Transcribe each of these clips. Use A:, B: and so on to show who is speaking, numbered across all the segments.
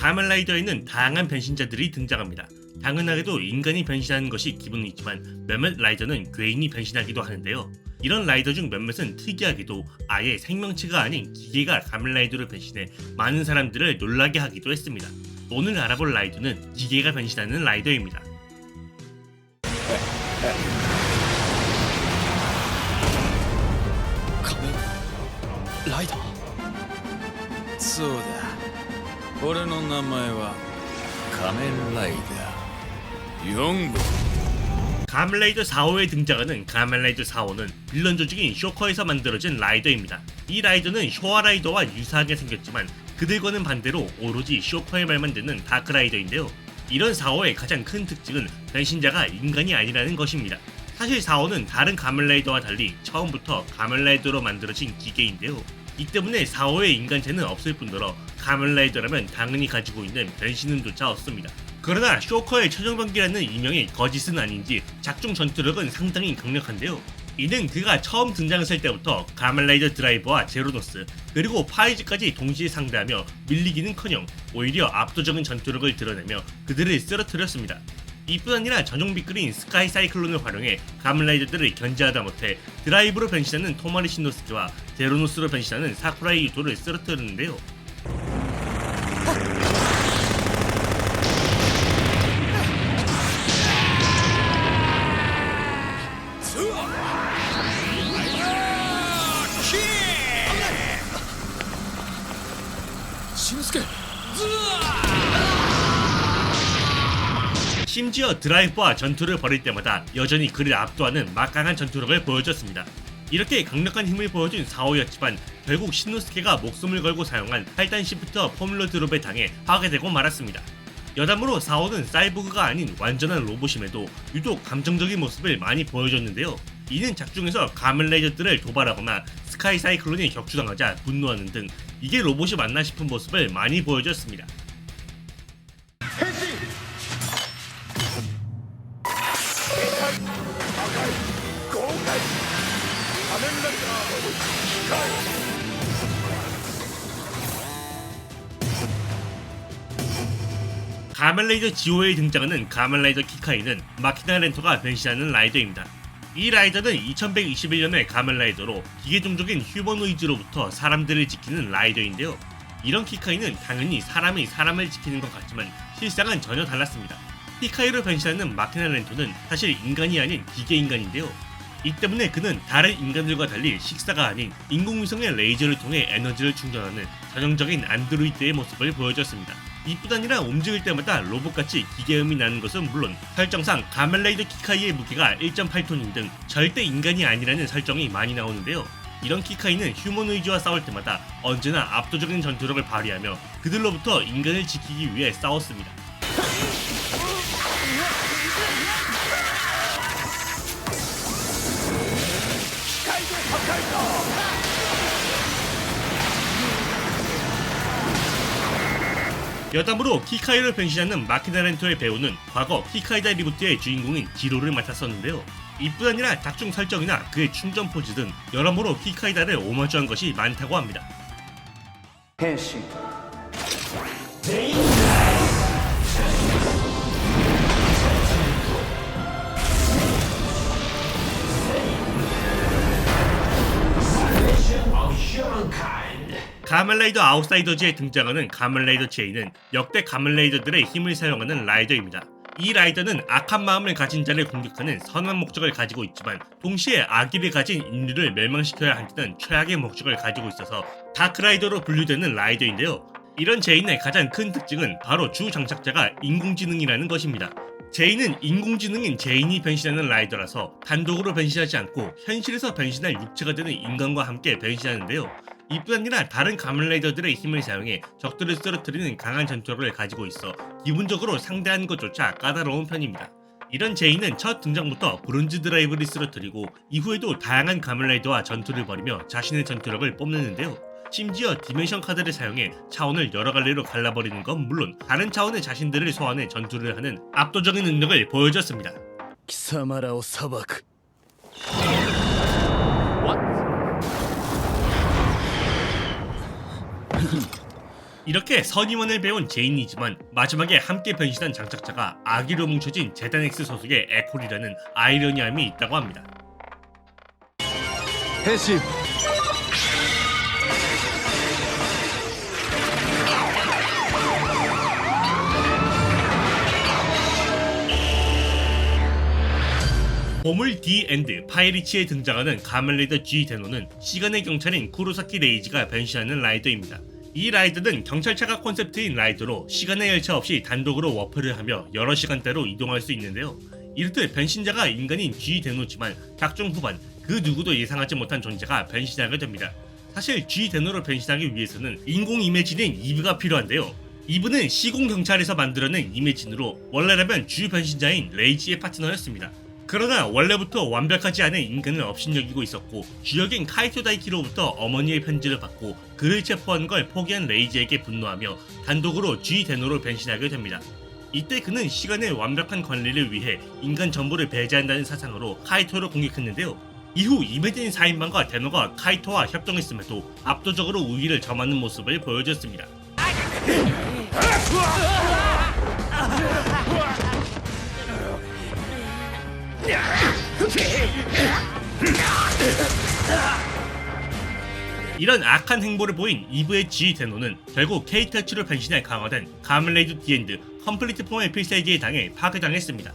A: 가면라이더에는 다양한 변신자들이 등장합니다. 당연하게도 인간이 변신하는 것이 기본이지만 몇몇 라이더는 괴인이 변신하기도 하는데요. 이런 라이더 중 몇몇은 특이하게도 아예 생명체가 아닌 기계가 가면라이더로 변신해 많은 사람들을 놀라게 하기도 했습니다. 오늘 알아볼 라이더는 기계가 변신하는 라이더입니다.
B: ライダー。そうだ、俺の名前は仮面ライダー4号。
A: 가면라이더 4호에 등장하는 가면라이더 4호는 빌런 조직인 쇼커에서 만들어진 라이더입니다. 이 라이더는 쇼아라이더와 유사하게 생겼지만 그들과는 반대로 오로지 쇼커의 말만 듣는 다크라이더인데요. 이런 4호의 가장 큰 특징은 변신자가 인간이 아니라는 것입니다. 사실 4호는 다른 가면라이더와 달리 처음부터 가면라이더로 만들어진 기계인데요. 이 때문에 4호의 인간체는 없을 뿐더러 가면라이더라면 당연히 가지고 있는 변신음조차 없습니다. 그러나 쇼커의 최종병기라는 이명이 거짓은 아닌지 작중 전투력은 상당히 강력한데요. 이는 그가 처음 등장했을 때부터 가면라이더 드라이버와 제로노스 그리고 파이즈까지 동시에 상대하며 밀리기는커녕 오히려 압도적인 전투력을 드러내며 그들을 쓰러뜨렸습니다. 이뿐 아니라 전용 빅그린 스카이 사이클론을 활용해 가면라이더들을 견제하다 못해 드라이브로 변신하는 토마리 신노스케와 제로노스로 변신하는 사쿠라이 유토를 쓰러뜨렸는데요. 심지어 드라이브와 전투를 벌일 때마다 여전히 그를 압도하는 막강한 전투력을 보여줬습니다. 이렇게 강력한 힘을 보여준 4호였지만 결국 신노스케가 목숨을 걸고 사용한 8단 시프트와 포뮬러 드롭에 당해 파괴되고 말았습니다. 여담으로 4호는 사이보그가 아닌 완전한 로봇임에도 유독 감정적인 모습을 많이 보여줬는데요. 이는 작중에서 가면라이더들을 도발하거나 스카이 사이클론이 격추당하자 분노하는 등 이게 로봇이 맞나 싶은 모습을 많이 보여줬습니다. 가면라이더 지오에 등장하는 가면라이더 키카이는 마키나 렌토가 변신하는 라이더입니다. 이 라이더는 2121년의 가면라이더로 기계 종족인 휴머노이즈로부터 사람들을 지키는 라이더인데요. 이런 키카이는 당연히 사람이 사람을 지키는 것 같지만 실상은 전혀 달랐습니다. 키카이로 변신하는 마키나 렌토는 사실 인간이 아닌 기계 인간인데요. 이 때문에 그는 다른 인간들과 달리 식사가 아닌 인공위성의 레이저를 통해 에너지를 충전하는 전형적인 안드로이드의 모습을 보여줬습니다. 이뿐 아니라 움직일 때마다 로봇같이 기계음이 나는 것은 물론 설정상 가면라이더 키카이의 무게가 1.8톤인 등 절대 인간이 아니라는 설정이 많이 나오는데요. 이런 키카이는 휴머노이즈와 싸울 때마다 언제나 압도적인 전투력을 발휘하며 그들로부터 인간을 지키기 위해 싸웠습니다. 여담으로 키카이로 변신하는 마키나 렌토의 배우는 과거 키카이다 리부트의 주인공인 지로를 맡았었는데요. 이뿐 아니라 작중 설정이나 그의 충전 포즈 등 여러모로 키카이다를 오마주한 것이 많다고 합니다.
C: 変身
A: 가면라이더 아웃사이더즈에 등장하는 가면라이더 제이는 역대 가면라이더들의 힘을 사용하는 라이더입니다. 이 라이더는 악한 마음을 가진 자를 공격하는 선한 목적을 가지고 있지만 동시에 악의를 가진 인류를 멸망시켜야 한다는 최악의 목적을 가지고 있어서 다크라이더로 분류되는 라이더인데요. 이런 제인의 가장 큰 특징은 바로 주 장착자가 인공지능이라는 것입니다. 제인은 인공지능인 제인이 변신하는 라이더라서 단독으로 변신하지 않고 현실에서 변신할 육체가 되는 인간과 함께 변신하는데요. 이뿐 아니라 다른 가면라이더들의 힘을 사용해 적들을 쓰러뜨리는 강한 전투력을 가지고 있어 기본적으로 상대하는 것조차 까다로운 편입니다. 이런 제이는 첫 등장부터 브론즈 드라이브를 쓰러뜨리고 이후에도 다양한 가면라이더와 전투를 벌이며 자신의 전투력을 뽐내는데요. 심지어 디멘션 카드를 사용해 차원을 여러 갈래로 갈라버리는 건 물론 다른 차원의 자신들을 소환해 전투를 하는 압도적인 능력을 보여줬습니다.
B: 貴様らを裁く。
A: 이 이렇게 선임원을 배운 제인이지만 마지막에 함께 변신한 장착자가 아기로 뭉쳐진 제단엑스 소속의 에콜이라는 아이러니함이 있다고 합니다.
C: 変身
A: 보물 D 앤드 파이리치에 등장하는 가면라이더 G 데노는 시간의 경찰인 쿠로사키 레이지가 변신하는 라이더입니다. 이 라이더는 경찰차가 콘셉트인 라이더로 시간의 열차 없이 단독으로 워프를 하며 여러 시간대로 이동할 수 있는데요. 이렇듯 변신자가 인간인 G 데노지만 작중 후반 그 누구도 예상하지 못한 존재가 변신하게 됩니다. 사실 G 데노로 변신하기 위해서는 인공 이매진인 이브가 필요한데요. 이브는 시공 경찰에서 만들어낸 이매진으로 원래라면 주 변신자인 레이지의 파트너였습니다. 그러나 원래부터 완벽하지 않은 인간을 업신여기고 있었고 주역인 카이토 다이키로부터 어머니의 편지를 받고 그를 체포한 걸 포기한 레이지에게 분노하며 단독으로 G 데노로 변신하게 됩니다. 이때 그는 시간의 완벽한 관리를 위해 인간 전부를 배제한다는 사상으로 카이토를 공격했는데요. 이후 이매진 4인방과 데노가 카이토와 협정했음에도 압도적으로 우위를 점하는 모습을 보여줬습니다. 이런 악한 행보를 보인 이브의 G 데노는 결국 K터치로 변신해 강화된 가면라이더 D 앤드 컴플리트 폼의 필살기에 당해 파괴당했습니다.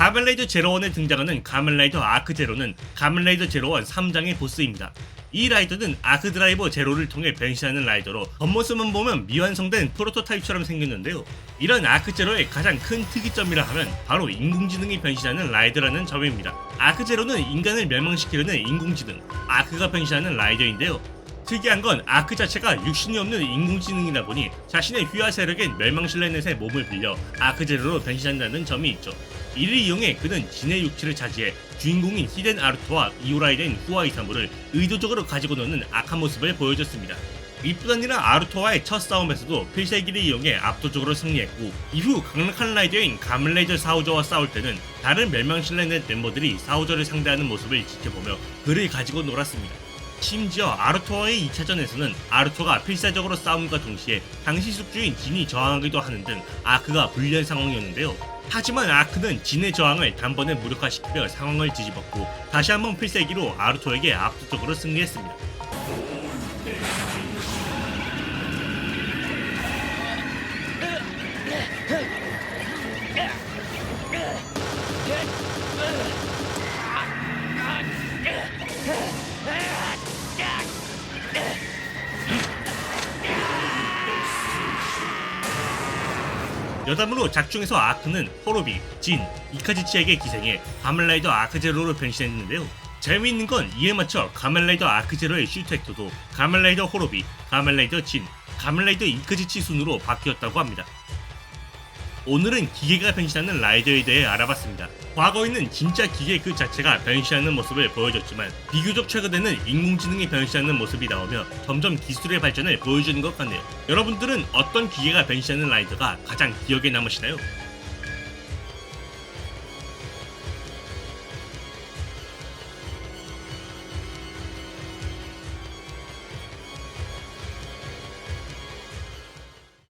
A: 가면라이더 제로원에 등장하는 가면라이더 아크 제로는 가면라이더 제로원 3장의 보스입니다. 이 라이더는 아크 드라이버 제로를 통해 변신하는 라이더로 겉모습만 보면 미완성된 프로토타입처럼 생겼는데요. 이런 아크 제로의 가장 큰 특이점이라 하면 바로 인공지능이 변신하는 라이더라는 점입니다. 아크 제로는 인간을 멸망시키려는 인공지능 아크가 변신하는 라이더인데요. 특이한 건 아크 자체가 육신이 없는 인공지능이다 보니 자신의 휘하 세력인 멸망실레넷의 몸을 빌려 아크 제로로 변신한다는 점이 있죠. 이를 이용해 그는 진의 육체를 차지해 주인공인 히덴 아르토와 이오라이 된 후아 이사무를 의도적으로 가지고 노는 악한 모습을 보여줬습니다. 이뿐 아니라 아르토와의 첫 싸움에서도 필살기를 이용해 압도적으로 승리했고 이후 강력한 라이더인 가면라이더 사우저와 싸울 때는 다른 멸망실레넷 멤버들이 사우저를 상대하는 모습을 지켜보며 그를 가지고 놀았습니다. 심지어 아르토와의 2차전에서는 아르토가 필사적으로 싸움과 동시에 당시 숙주인 진이 저항하기도 하는 등 아크가 불리한 상황이었는데요. 하지만 아크는 진의 저항을 단번에 무력화시키며 상황을 뒤집었고 다시 한번 필살기로 아르토에게 압도적으로 승리했습니다. 여담으로 작중에서 아크는 호로비, 진, 이카지치에게 기생해 가면라이더 아크제로로 변신했는데요. 재미있는 건 이에 맞춰 가면라이더 아크제로의 슈트액터도 가면라이더 호로비, 가면라이더 진, 가면라이더 이카지치 순으로 바뀌었다고 합니다. 오늘은 기계가 변신하는 라이더에 대해 알아봤습니다. 과거에는 진짜 기계 그 자체가 변신하는 모습을 보여줬지만 비교적 최근에는 인공지능이 변신하는 모습이 나오며 점점 기술의 발전을 보여주는 것 같네요. 여러분들은 어떤 기계가 변신하는 라이더가 가장 기억에 남으시나요?